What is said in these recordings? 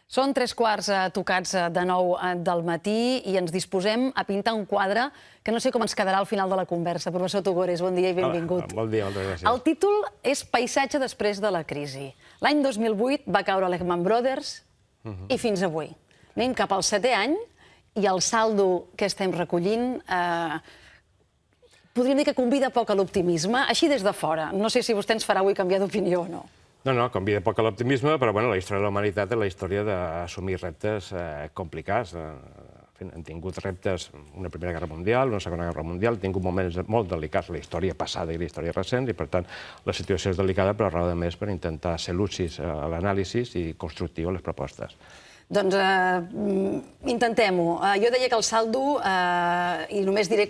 Són 3 quarts tocats de 9 del matí i ens disposem a pintar un quadre que no sé com ens quedarà al final de la conversa. Professor Tugores, bon dia i benvingut. Bon dia, moltes gràcies. El títol és Paisatge després de la crisi. L'any 2008 va caure Lehman Brothers i fins avui. Anem cap al 7è any i el saldo que estem recollint podríem dir que convida poc a l'optimisme, així des de fora. No sé si vostè ens farà avui canviar d'opinió o no. No, convida poc a l'optimisme, però la història de la humanitat és la història d'assumir reptes complicats. Hem tingut reptes, una Primera Guerra Mundial, una Segona Guerra Mundial, hem tingut moments molt delicats, la història passada i la història recent, i per tant la situació és delicada, però raó de més per intentar ser lúcids a l'anàlisi i constructiu a les propostes. Doncs intentem-ho. Jo deia que el saldo, i només diré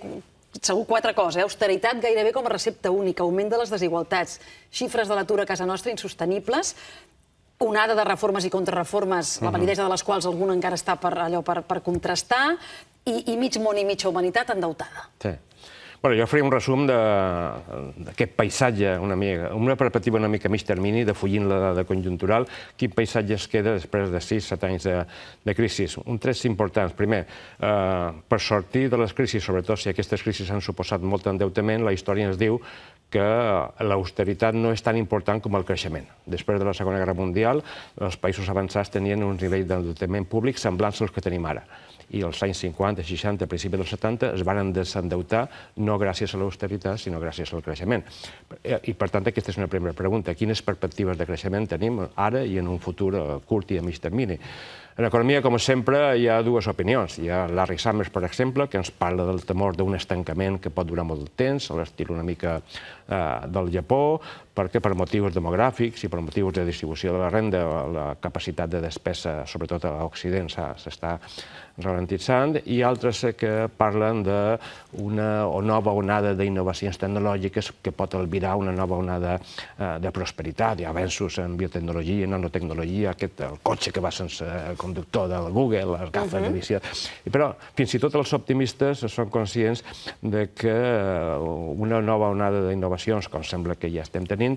segur 4 coses, austeritat gairebé com a recepta única, augment de les desigualtats, xifres de l'atur a casa nostra insostenibles, onada de reformes i contrarreformes, la validesa de les quals algun encara està per contrastar, i mig món i mitja humanitat endeutada. Sí. Jo faria un resum d'aquest paisatge, una perspectiva una mica a mig termini, defugint la dada conjuntural, quin paisatge es queda després de 6-7 anys de crisi. Trets importants. Primer, per sortir de les crisis, sobretot si aquestes crisis han suposat molt endeutament, la història ens diu que l'austeritat no és tan important com el creixement. Després de la Segona Guerra Mundial, els països avançats tenien un nivell d'endeutament públic semblants als que tenim ara. I als anys 50, 60, a principis dels 70, es van desendeutar no gràcies a l'austeritat, sinó gràcies al creixement. I, per tant, aquesta és una primera pregunta. Quines perspectives de creixement tenim ara i en un futur curt i a mig termini? En economia, com sempre, hi ha dues opinions. Hi ha Larry Summers, per exemple, que ens parla del temor d'un estancament que pot durar molt de temps, a l'estil una mica del Japó, perquè per motius demogràfics i per motius de distribució de la renda la capacitat de despesa, sobretot a l'Occident, s'està ralentitzant, i altres que parlen d'una nova onada d'innovacions tecnològiques que pot albirar una nova onada de prosperitat. Hi ha avenços en biotecnologia, nanotecnologia, el cotxe que va sense conductor del Google, les gafes de visió. Però fins i tot els optimistes són conscients que una nova onada d'innovacions, com sembla que ja estem tenint,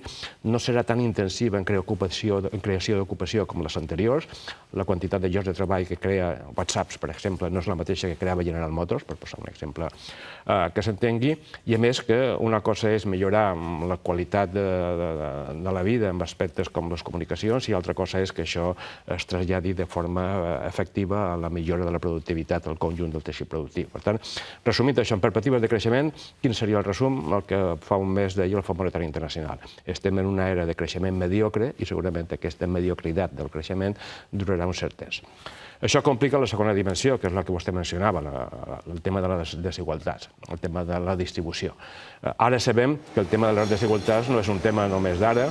no serà tan intensiva en creació d'ocupació com les anteriors. La quantitat de llocs de treball que crea WhatsApp, per exemple, no és la mateixa que creava General Motors, per posar un exemple que s'entengui, i a més que una cosa és millorar la qualitat de la vida en aspectes com les comunicacions i altra cosa és que això es traslladi de forma efectiva a la millora de la productivitat al conjunt del teixit productiu. Per tant, resumint això, en perspectives de creixement, quin seria el resum? El que fa un mes deia el Fons Monetari Internacional. Estem en una era de creixement mediocre i segurament aquesta mediocritat del creixement durarà un cert temps. Això complica la segona dimensió, que és la que vostè mencionava, el tema de les desigualtats, el tema de la distribució. Ara sabem que el tema de les desigualtats no és un tema només d'ara,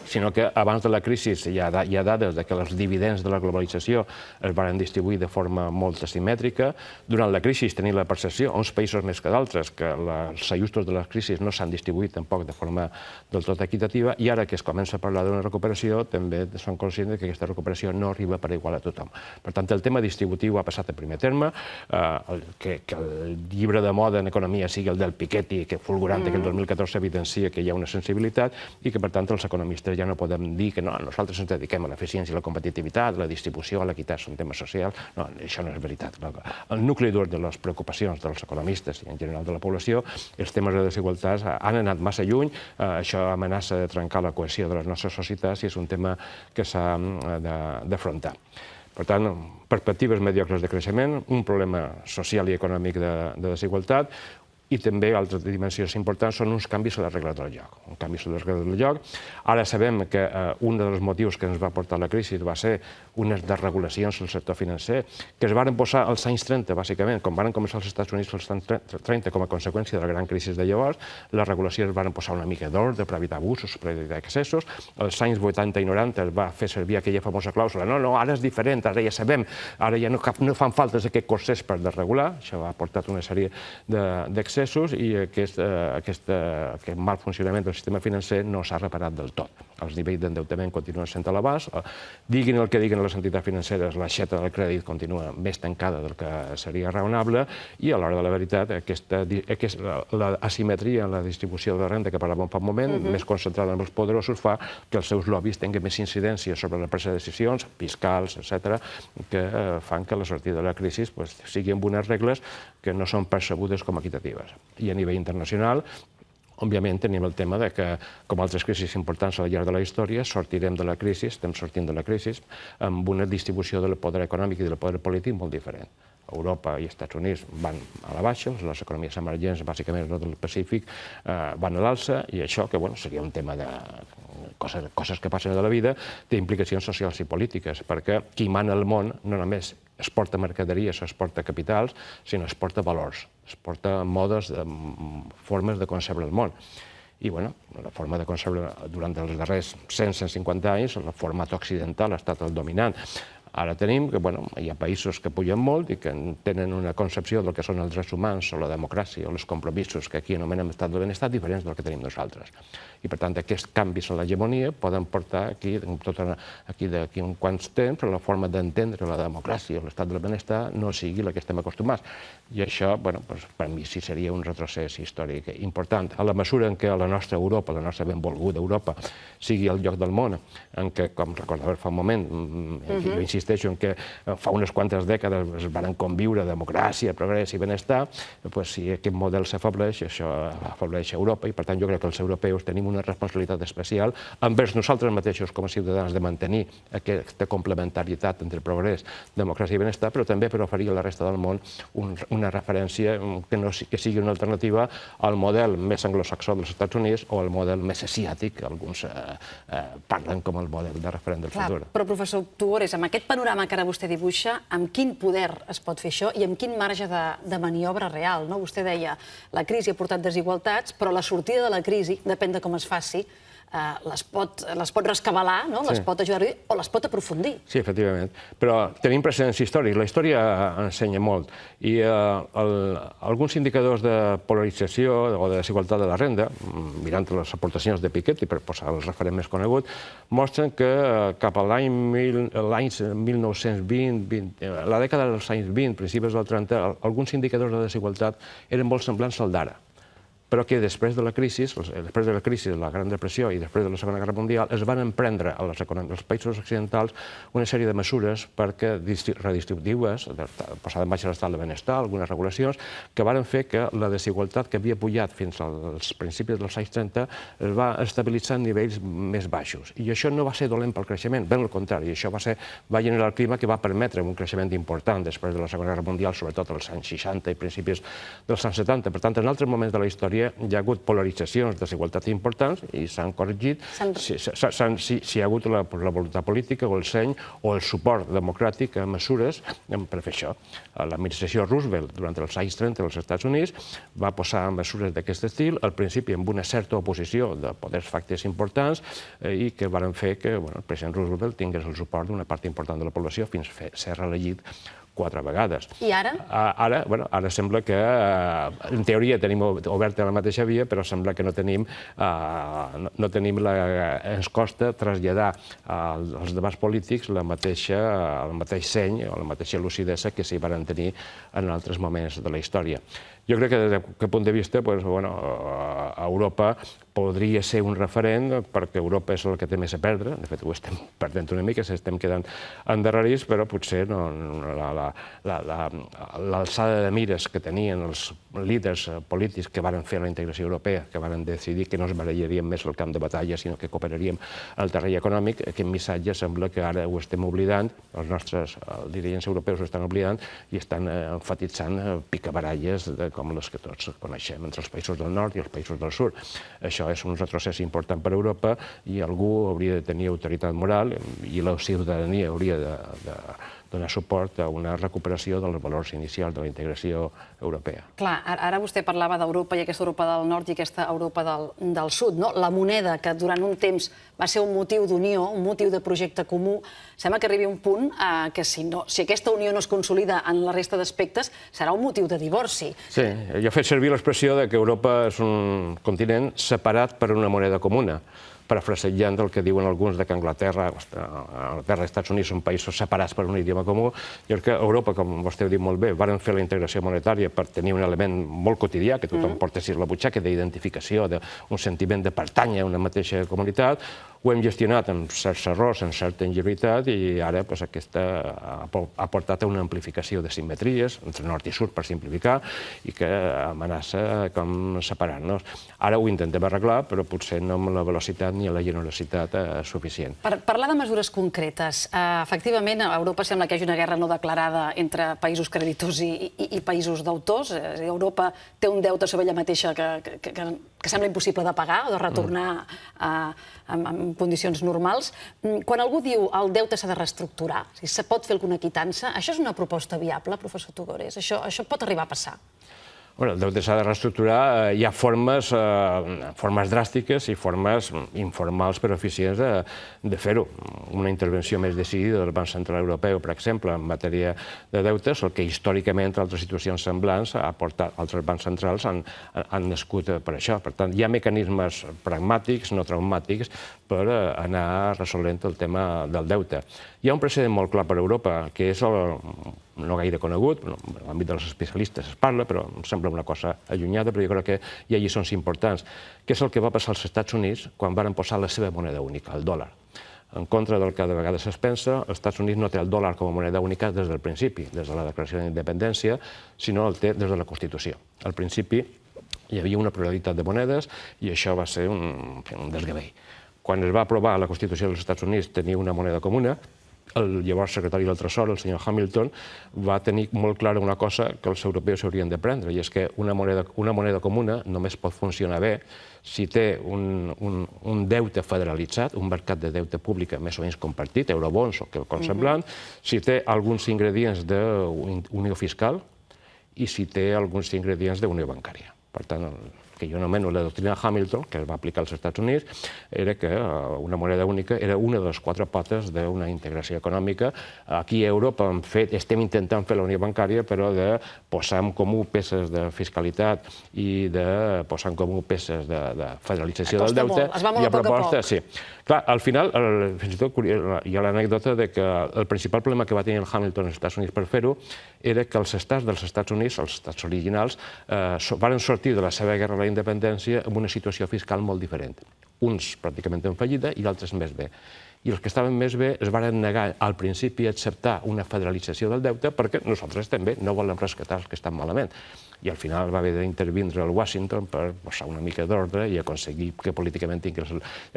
sinó que abans de la crisi hi ha dades que els dividends de la globalització es van distribuir de forma molt asimètrica. Durant la crisi tenim la percepció, uns països més que d'altres, que els ajustos de les crisis no s'han distribuït tampoc de forma del tot equitativa, i ara que es comença a parlar d'una recuperació també són conscients que aquesta recuperació no arriba per igual a tothom. Per tant, el tema distributiu ha passat a primer terme, que el llibre de moda en economia sigui el del Piketty, que fulgurant que el 2014 evidencia que hi ha una sensibilitat i que, per tant, els economistes ja no podem dir que nosaltres ens dediquem a l'eficiència, a la competitivitat, a la distribució, a l'equitat, són temes socials. No, això no és veritat. El nucli dur de les preocupacions dels economistes i en general de la població, els temes de desigualtats han anat massa lluny, això amenaça de trencar la cohesió de les nostres societats i és un tema que s'ha d'afrontar. Per tant, perspectives mediocres de creixement, un problema social i econòmic de desigualtat, i també altres dimensions importants són uns canvis a les regles del joc. Ara sabem que un dels motius que ens va portar la crisi va ser unes desregulacions al sector financer que es van posar als anys 30, bàsicament, com van començar als Estats Units als anys 30 com a conseqüència de la gran crisi de llavors. Les regulacions van posar una mica d'ordre per evitar abusos, per evitar excessos. Als anys 80 i 90 es va fer servir aquella famosa clàusula. No, ara és diferent, ara ja sabem, ara ja no fan falta aquests corsets per desregular. Això ha portat una sèrie d'excessos. excessos i aquest mal funcionament del sistema financer no s'ha reparat del tot. Els nivells d'endeutament continuen sent elevats. Diguin el que diguin les entitats financeres, l'aixeta del crèdit continua més tancada del que seria raonable i, a l'hora de la veritat, l'asimetria en la distribució de la renda que parlàvem fa un moment, més concentrada en els poderosos, fa que els seus lobbies tinguin més incidència sobre la presa de decisions fiscals, etc., que fan que la sortida de la crisi sigui amb unes regles que no són percebudes com equitatives. I a nivell internacional, òbviament, tenim el tema que, com altres crisis importants al llarg de la història, sortirem de la crisi, estem sortint de la crisi, amb una distribució del poder econòmic i del poder polític molt diferent. Europa i Estats Units van a la baixa, les economies emergents, bàsicament del Pacífic, van a l'alça, i això, que seria un tema de coses que passen a la vida, té implicacions socials i polítiques, perquè qui mana el món no només exporta mercaderies o exporta capitals, sinó exporta valors, exporta modes, formes de concebre el món. I, la forma de concebre durant els darrers 100-150 anys, el format occidental ha estat el dominant. Ara tenim que hi ha països que pugen molt i que tenen una concepció del que són els drets humans o la democràcia o els compromisos que aquí anomenem estat del benestar diferents del que tenim nosaltres. I, per tant, aquests canvis en l'hegemonia poden portar aquí d'aquí uns quants temps la forma d'entendre la democràcia o l'estat del benestar no sigui la que estem acostumats. I això, per mi, sí seria un retrocés històric important. A la mesura en què la nostra Europa, la nostra benvolguda Europa, sigui el lloc del món en què, com recordava fa un moment, jo insisteixo en que fa unes quantes dècades es van conviure democràcia, progrés i benestar, si aquest model s'afableix, això afableix Europa, i per tant jo crec que els europeus tenim una responsabilitat especial envers nosaltres mateixos com a ciutadans de mantenir aquesta complementarietat entre progrés, democràcia i benestar, però també per oferir a la resta del món una referència que sigui una alternativa al model més anglosaxó dels Estats Units o al model més asiàtic, que alguns parlen com el model de referent del futur. Però, professor Tugores, amb aquest panorama que ara vostè dibuixa, amb quin poder es pot fer això i amb quin marge de maniobra real? Vostè deia, la crisi ha portat desigualtats, però la sortida de la crisi, depèn de com es faci, les pot rescabalar, les pot ajudar o les pot aprofundir. Sí, efectivament. Però tenim precedents històrics. La història ensenya molt. I alguns indicadors de polarització o de desigualtat de la renda, mirant les aportacions de Piketty, per posar el referent més conegut, mostren que cap a l'any 1920, la dècada dels anys 20, principis del 30, alguns indicadors de desigualtat eren molt semblants al d'ara, però que després de la crisi, de la Gran Depressió i després de la Segona Guerra Mundial, es van emprendre als països occidentals una sèrie de mesures redistributives, posada en baixa l'estat del benestar, algunes regulacions, que van fer que la desigualtat que havia pujat fins als principis dels anys 30 es va estabilitzar en nivells més baixos. I això no va ser dolent pel creixement, ben al contrari, això va generar el clima que va permetre un creixement important després de la Segona Guerra Mundial, sobretot als anys 60 i principis dels anys 70. Per tant, en altres moments de la història hi ha hagut polaritzacions, desigualtats importants i s'han corregit si hi ha hagut la voluntat política o el seny o el suport democràtic a mesures per fer això. L'administració Roosevelt, durant els anys 30 als Estats Units, va posar mesures d'aquest estil, al principi amb una certa oposició de poders fàctics importants i que van fer que el president Roosevelt tingués el suport d'una part important de la població fins a ser reelegit 4 vegades. I ara? Ara sembla que, en teoria, tenim oberta la mateixa via, però sembla que ens costa traslladar als debats polítics el mateix seny o la mateixa lucidesa que s'hi van tenir en altres moments de la història. Jo crec que des d'aquest punt de vista Europa podria ser un referent perquè Europa és el que té més a perdre, de fet ho estem perdent una mica, estem quedant endarrerits, però potser l'alçada de mires que tenien els líders polítics que van fer la integració europea, que van decidir que no es barallaríem més al camp de batalla, sinó que cooperaríem al terreny econòmic, aquest missatge sembla que ara ho estem oblidant, els nostres dirigents europeus ho estan oblidant i estan emfatitzant picabaralles com les que tots coneixem entre els països del nord i els països del sud. Això és un retrocés important per a Europa i algú hauria de tenir autoritat moral i la ciutadania hauria donar suport a una recuperació dels valors inicials de la integració europea. Clar, ara vostè parlava d'Europa i aquesta Europa del nord i aquesta Europa del sud. La moneda, que durant un temps va ser un motiu d'unió, un motiu de projecte comú, sembla que arribi un punt que si aquesta unió no es consolida en la resta d'aspectes, serà un motiu de divorci. Sí, jo he fet servir l'expressió que Europa és un continent separat per una moneda comuna, parafrasejant el que diuen alguns que Anglaterra i Estats Units són països separats per un idioma comú. Jo crec que Europa, com vostè ha dit molt bé, varen fer la integració monetària per tenir un element molt quotidià, que tothom portés a la butxaca, d'identificació, d'un sentiment de pertànyer a una mateixa comunitat. Ho hem gestionat amb certs errors, amb certa ingenuïtat, i ara aquesta ha portat a una amplificació de simetries entre nord i sud, per simplificar, i que amenaça com separar-nos. Ara ho intentem arreglar, però potser no amb la velocitat ni la generositat suficient. Parlar de mesures concretes. Efectivament, a Europa sembla que hi hagi una guerra no declarada entre països creditors i països deutors. Europa té un deute sobre ella mateixa que sembla impossible de pagar o de retornar en condicions normals. Quan algú diu el deute s'ha de reestructurar, si se pot fer alguna quitança, això és una proposta viable, professor Tugores? Això pot arribar a passar? El deute s'ha de reestructurar. Hi ha formes dràstiques i formes informals però eficients de fer-ho. Una intervenció més decidida del Banc Central Europeu, per exemple, en matèria de deutes, el que històricament en altres situacions semblants ha portat altres bancs centrals han nascut per això. Per tant, hi ha mecanismes pragmàtics, no traumàtics, per anar resolent el tema del deute. Hi ha un precedent molt clar per Europa, que és no gaire conegut, en l'àmbit dels especialistes es parla, però em sembla una cosa allunyada, però jo crec que hi ha lliçons importants, que és el que va passar als Estats Units quan van posar la seva moneda única, el dòlar. En contra del que de vegades es pensa, els Estats Units no té el dòlar com a moneda única des del principi, des de la declaració d'independència, sinó el té des de la Constitució. Al principi hi havia una pluralitat de monedes i això va ser un desgavell. Quan es va aprovar la Constitució dels Estats Units tenir una moneda comuna, el llavors secretari del Tresor, el senyor Hamilton, va tenir molt clara una cosa que els europeus haurien de prendre, i és que una moneda comuna només pot funcionar bé si té un deute federalitzat, un mercat de deute públic més o menys compartit, eurobons o quelcom semblant, si té alguns ingredients d'unió fiscal i si té alguns ingredients d'unió bancària. Per tant, que jo anomeno la doctrina Hamilton, que es va aplicar als Estats Units, era que una moneda única era una de les 4 potes d'una integració econòmica. Aquí a Europa, en fet, estem intentant fer la unió bancària, però de posar en comú peces de fiscalitat i de posar en comú peces de federalització del deute. Es va molt a poc a poc. Sí. Clar, al final, fins i tot hi ha l'anècdota que el principal problema que va tenir el Hamilton als Estats Units per fer-ho era que els estats dels Estats Units, els estats originals, van sortir de la seva guerra a la independència amb una situació fiscal molt diferent. Uns pràcticament en fallida i altres més bé. I els que estaven més bé es van negar al principi a acceptar una federalització del deute perquè nosaltres també no volem rescatar els que estan malament. I al final va haver d'intervindre el Washington per posar una mica d'ordre i aconseguir que políticament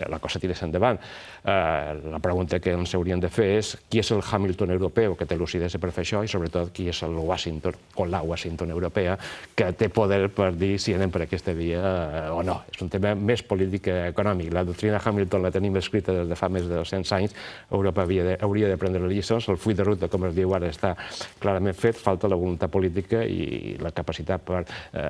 la cosa tirés endavant. La pregunta que ens hauríem de fer és qui és el Hamilton europeu que té lucidesa per fer això i sobretot qui és el Washington o la Washington europea que té poder per dir si anem per aquesta via o no. És un tema més polític que econòmic. La doctrina Hamilton la tenim escrita des de fa més de 200 anys. Europa hauria de prendre les lliçons. El full de ruta, com es diu ara, està clarament fet. Falta la voluntat política i la capacitat per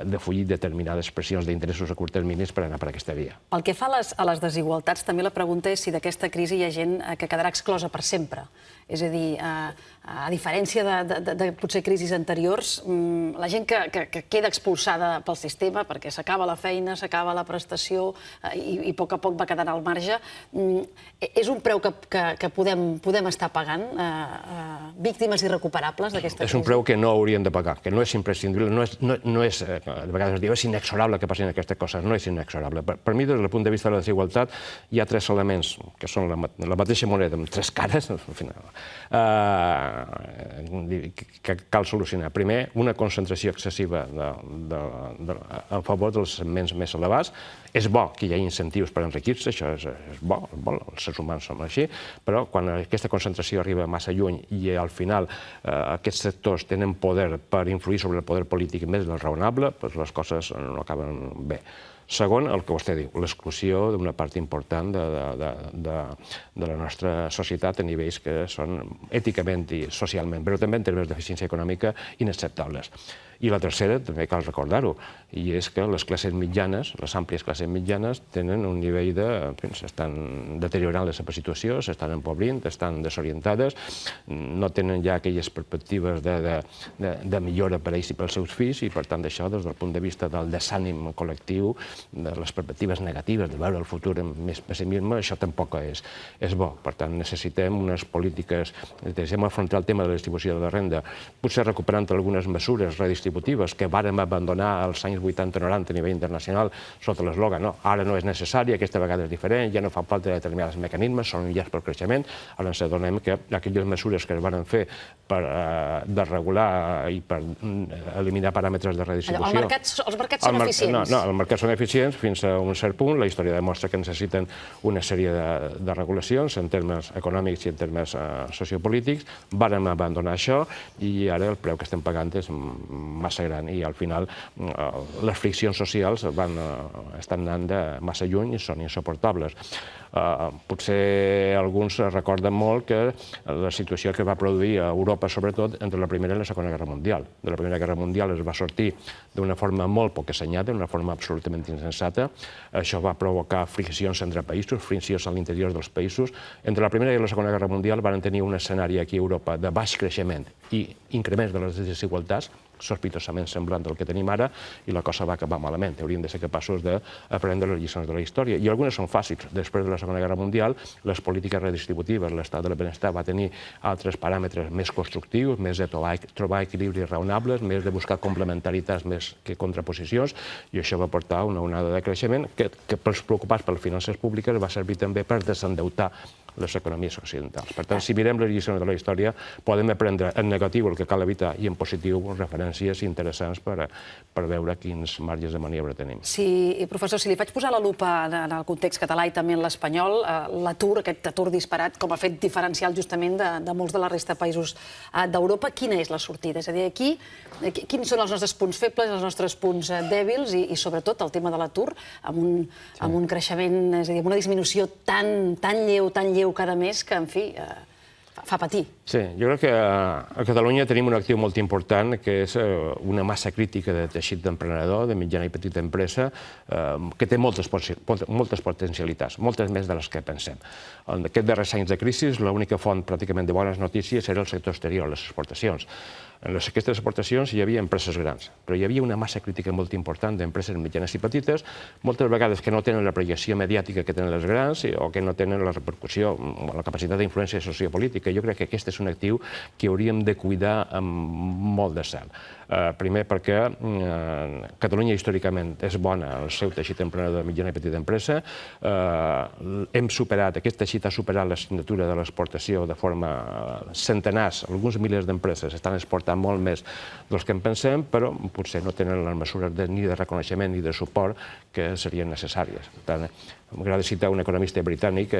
defugir determinades pressions d'interessos a curt termini per anar per aquesta via. El que fa a les desigualtats, també la pregunta és si d'aquesta crisi hi ha gent que quedarà exclosa per sempre. És a dir, a diferència de potser crisis anteriors, la gent que queda expulsada pel sistema perquè s'acaba la feina, s'acaba la prestació i a poc va quedant al marge, és un preu que podem estar pagant, víctimes irrecuperables d'aquesta crisi? És un preu que no hauríem de pagar, que no és imprescindible, no és, de vegades es diu, és inexorable que passin aquestes coses, no és inexorable. Per mi, des del punt de vista de la desigualtat, hi ha 3 elements, que són la mateixa moneda amb 3 cares, al final, que cal solucionar. Primer, una concentració excessiva a favor dels segments més elevats. És bo que hi hagi incentius per enriquir-se, això és bo, els éssers humans som així, però quan aquesta concentració arriba massa lluny i al final aquests sectors tenen poder per influir sobre el poder polític més del raonable, les coses no acaben bé. Segon, el que vostè diu, l'exclusió d'una part important de la nostra societat a nivells que són èticament i socialment, però també en termes d'eficiència econòmica inacceptables. I la tercera, també cal recordar-ho, i és que les classes mitjanes, les àmplies classes mitjanes, tenen un nivell de... s'estan deteriorant la seva situació, s'estan empobrint, estan desorientades, no tenen ja aquelles perspectives de millora per a ells i pels seus fills, i per tant això, des del punt de vista del desànim col·lectiu, de les perspectives negatives, de veure el futur amb més pessimisme, això tampoc és bo. Per tant, necessitem unes polítiques, necessitem afrontar el tema de la distribució de la renda, potser recuperant algunes mesures redistributives que vàrem abandonar als anys 80-90 a nivell internacional sota l'eslògan, no, ara no és necessari, aquesta vegada és diferent, ja no fa falta determinats mecanismes, són millors pel creixement. Ara ens adonem que aquelles mesures que es van fer per desregular i per eliminar paràmetres de redistribució... Els mercats són eficients? No, els mercats són eficients fins a un cert punt. La història demostra que necessiten una sèrie de regulacions en termes econòmics i en termes sociopolítics. Vàrem abandonar això i ara el preu que estem pagant és massa gran i al final les friccions socials estan anant massa lluny i són insuportables. Potser alguns recorden molt que la situació que va produir a Europa, sobretot, entre la Primera i la Segona Guerra Mundial. De la Primera Guerra Mundial es va sortir d'una forma molt poc assenyada, d'una forma absolutament insensata. Això va provocar friccions entre països, friccions a l'interior dels països. Entre la Primera i la Segona Guerra Mundial van tenir un escenari aquí a Europa de baix creixement i increments de les desigualtats, sospitosament semblant del que tenim ara, i la cosa va acabar malament. Hauríem de ser capaços d'aprendre les lliçons de la història. I algunes són fàcils. Després de la Segona Guerra Mundial, les polítiques redistributives, l'estat del benestar va tenir altres paràmetres més constructius, més de trobar equilibris raonables, més de buscar complementaritats més que contraposicions, i això va portar una onada de creixement que pels preocupats per les finances públiques va servir també per desendeutar les economies occidentals. Per tant, si mirem les lliçons de la història, podem aprendre en negatiu el que cal evitar i en positiu referències interessants per veure quins marges de maniobra tenim. Sí, professor, si li faig posar la lupa en el context català i també en l'espanyol, l'atur, aquest atur disparat, com a fet diferencial justament de molts de la resta de països d'Europa, quina és la sortida? És a dir, aquí, quins són els nostres punts febles, els nostres punts dèbils i sobretot el tema de l'atur, amb un creixement, és a dir, amb una disminució tan lleu cada mes que, en fi, fa patir. Sí, jo crec que a Catalunya tenim un actiu molt important, que és una massa crítica de teixit d'emprenedor, de mitjana i petita empresa, que té moltes potencialitats, moltes més de les que pensem. En aquests darrers anys de crisi, l'única font pràcticament de bones notícies era el sector exterior, les exportacions. En aquestes exportacions hi havia empreses grans, però hi havia una massa crítica molt important d'empreses mitjanes i petites, moltes vegades que no tenen la projecció mediàtica que tenen les grans o que no tenen la repercussió o la capacitat d'influència sociopolítica. Jo crec que aquest és un actiu que hauríem de cuidar amb molt de cel. Primer perquè Catalunya històricament és bona, el seu teixit emprenedor de mitjana i petita empresa. Aquest teixit ha superat la signatura de l'exportació de forma centenars, alguns milers d'empreses estan exportant molt més dels que en pensem, però potser no tenen les mesures ni de reconeixement ni de suport que serien necessàries. Per tant, m'agrada citar un economista britànic,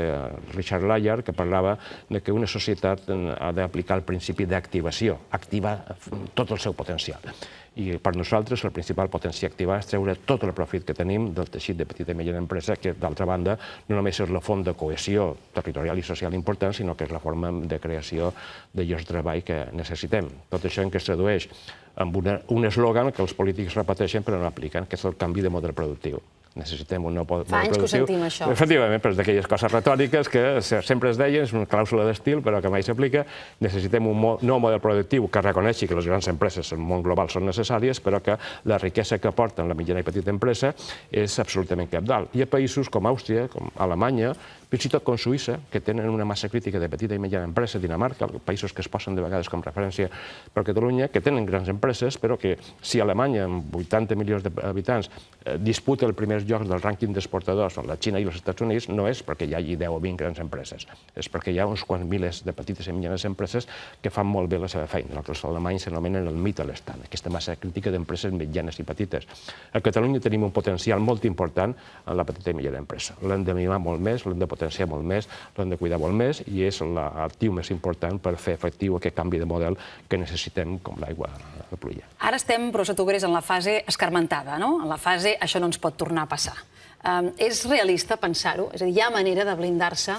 Richard Layard, que parlava que una societat ha d'aplicar el principi d'activació, activar tot el seu potencial. I per nosaltres el principal potencial a activar és treure tot el profit que tenim del teixit de petita i mitjana empresa, que d'altra banda no només és la font de cohesió territorial i social important, sinó que és la forma de creació de llocs de treball que necessitem. Tot això en què es tradueix amb un eslògan que els polítics repeteixen però no apliquen, que és el canvi de model productiu. Necessitem un nou model productiu. Fa anys que ho sentim, això. Efectivament, però és d'aquelles coses retòriques que sempre es deien, és una clàusula d'estil, però que mai s'aplica. Necessitem un nou model productiu que reconeixi que les grans empreses al món global són necessàries, però que la riquesa que aporten la mitjana i petita empresa és absolutament cabdal. Hi ha països com Àustria, com Alemanya, fins i tot com Suïssa, que tenen una massa crítica de petita i mitjana empresa, Dinamarca, països que es posen de vegades com referència per Catalunya, que tenen grans empreses, però que si Alemanya, amb 80 milions d'habitants, disputa els primers llocs del rànquing d'exportadors, la Xina i els Estats Units, no és perquè hi hagi 10 o 20 grans empreses, és perquè hi ha uns quants milers de petites i mitjanes empreses que fan molt bé la seva feina, el que els alemanys s'anomenen el Mittelstand, aquesta massa crítica d'empreses mitjanes i petites. A Catalunya tenim un potencial molt important en la petita i mitjana empresa. L'hem de mimar molt més, l'hem de potenciar potenciar molt més, l'hem de cuidar molt més i és l'actiu més important per fer efectiu aquest canvi de model que necessitem com l'aigua de pluja. Ara estem, professor Tugores, en la fase escarmentada, no? En la fase això no ens pot tornar a passar. És realista pensar-ho? És a dir, hi ha manera de blindar-se,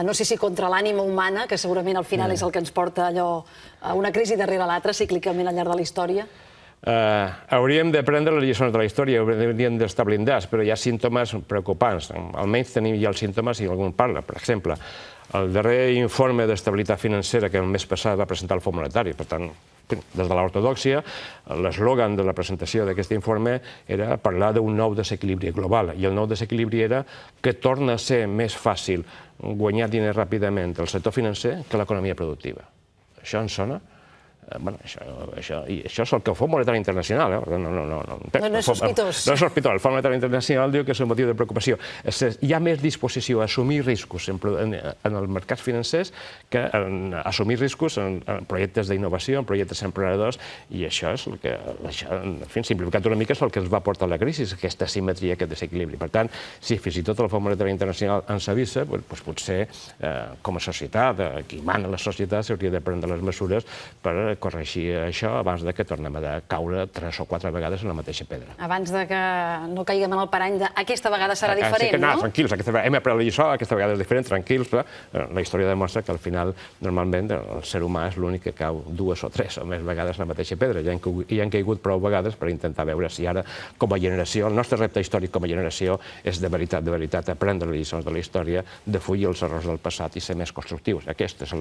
no sé si contra l'ànima humana, que segurament al final és el que ens porta allò a una crisi darrere l'altra, cíclicament al llarg de la història? Hauríem de prendre les lliçons de la història, hauríem d'estar blindats, però hi ha símptomes preocupants. Almenys tenim ja els símptomes i algú en parla. Per exemple, el darrer informe d'estabilitat financera que el mes passat va presentar el Fons Monetari, per tant, des de l'ortodòxia, l'eslògan de la presentació d'aquest informe era parlar d'un nou desequilibri global, i el nou desequilibri era que torna a ser més fàcil guanyar diners ràpidament el sector financer que l'economia productiva. Això ens sona? Això és el que el Fons Monetari Internacional. No és sospitós. No és sospitós. El Fons Monetari Internacional diu que és un motiu de preocupació. Hi ha més disposició a assumir riscos en els mercats financers que a assumir riscos en projectes d'innovació, en projectes emprenedors, i això és el que, en fi, simplificat una mica, és el que ens va portar a la crisi, aquesta asimetria, aquest desequilibri. Per tant, si fins i tot el Fons Monetari Internacional ens avisa, potser com a societat, qui mana la societat, s'hauria de prendre les mesures per corregir això abans que tornem a caure 3 o 4 vegades en la mateixa pedra. Abans que no caiguem en el parany de aquesta vegada serà diferent, no? Tranquils, hem après la lliçó, aquesta vegada és diferent, tranquils, però la història demostra que al final, normalment, el ser humà és l'únic que cau 2 o 3 o més vegades en la mateixa pedra. Ja han caigut prou vegades per intentar veure si ara, com a generació, el nostre repte històric com a generació és de veritat, aprendre les lliçons de la història, defugir els errors del passat i ser més constructius. Aquesta és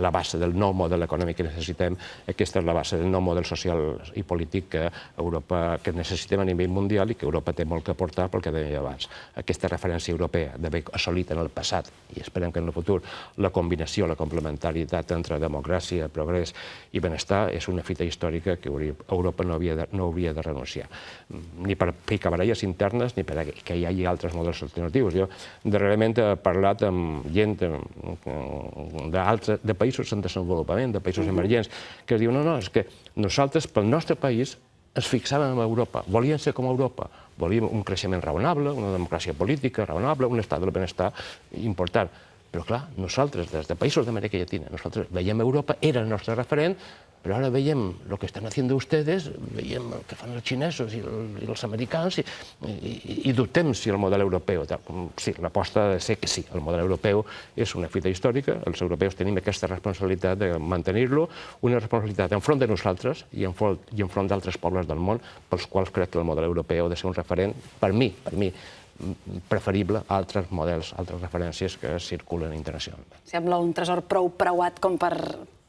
la base del nou model econòmic que necessitem, aquesta és la base del nou model social i polític que necessitem a nivell mundial i que Europa té molt que aportar pel que deia abans. Aquesta referència europea d'haver assolit en el passat, i esperem que en el futur, la combinació, la complementarietat entre democràcia, progrés i benestar és una fita històrica que Europa no hauria de renunciar. Ni per picabaralles internes ni perquè hi hagi altres models alternatius. Jo darrerament he parlat amb gent de països en desenvolupament, de països emergents, que es diu, no, és que nosaltres, pel nostre país, ens fixàvem en Europa, volíem ser com Europa, volíem un creixement raonable, una democràcia política raonable, un estat del benestar important. Però, clar, nosaltres, des de països d'Amèrica Llatina, nosaltres veiem Europa, era el nostre referent, però ara veiem el que estan haciendo ustedes, veiem el que fan els xinesos i els americans i dubtem si el model europeu... Sí, l'aposta ha de ser que sí, el model europeu és una fita històrica, els europeus tenim aquesta responsabilitat de mantenir-lo, una responsabilitat enfront de nosaltres i enfront d'altres pobles del món, pels quals crec que el model europeu ha de ser un referent, per mi, preferible a altres models, altres referències que circulen internacionalment. Sembla un tresor prou preuat com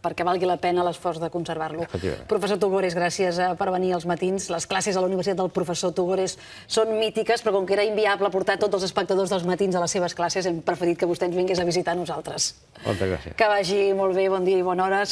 perquè valgui la pena l'esforç de conservar-lo. Professor Tugores, gràcies per venir als matins. Les classes a la Universitat del Professor Tugores són mítiques, però com que era inviable portar tots els espectadors dels matins a les seves classes, hem preferit que vostè ens vingués a visitar a nosaltres. Moltes gràcies. Que vagi molt bé, bon dia i bones hores.